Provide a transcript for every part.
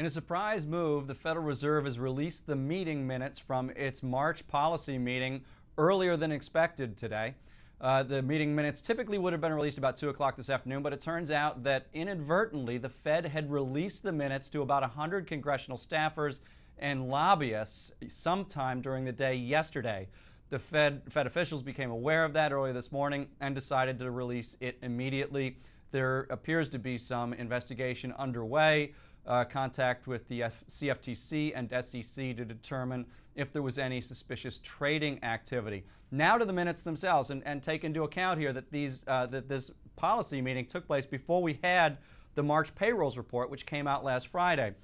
In a surprise move, the Federal Reserve has released the meeting minutes from its March policy meeting earlier than expected today. The meeting minutes typically would have been released about 2 o'clock this afternoon, but it turns out that inadvertently the Fed had released the minutes to about 100 congressional staffers and lobbyists sometime during the day yesterday. The Fed officials became aware of that early this morning and decided to release it immediately. There appears to be some investigation underway, contact with the CFTC and SEC to determine if there was any suspicious trading activity. Now to the minutes themselves, and take into account here that this policy meeting took place before we had the March payrolls report, which came out last Friday.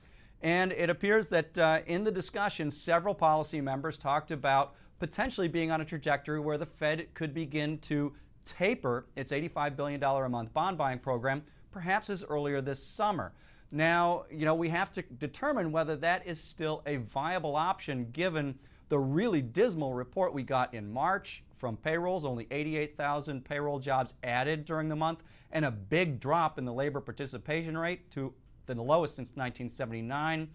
And it appears that in the discussion, several policy members talked about potentially being on a trajectory where the Fed could begin to taper its $85 billion a month bond buying program, perhaps as earlier this summer. Now, we have to determine whether that is still a viable option given the really dismal report we got in March from payrolls, only 88,000 payroll jobs added during the month, and a big drop in the labor participation rate to the lowest since 1979.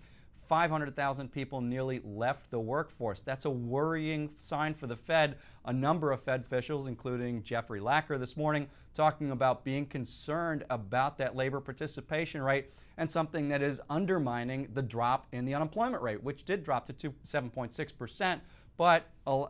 500,000 people nearly left the workforce. That's a worrying sign for the Fed. A number of Fed officials, including Jeffrey Lacker this morning, talking about being concerned about that labor participation rate and something that is undermining the drop in the unemployment rate, which did drop to 7.6%, but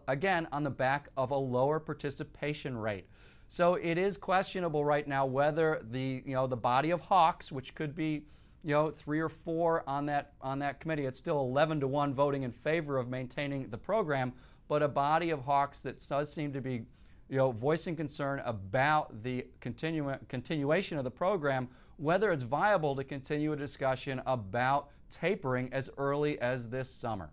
again, on the back of a lower participation rate. So it is questionable right now whether the body of hawks, which could be 3 or 4 on that committee. It's still 11-1 voting in favor of maintaining the program, but a body of hawks that does seem to be voicing concern about the continuation of the program, whether it's viable to continue a discussion about tapering as early as this summer.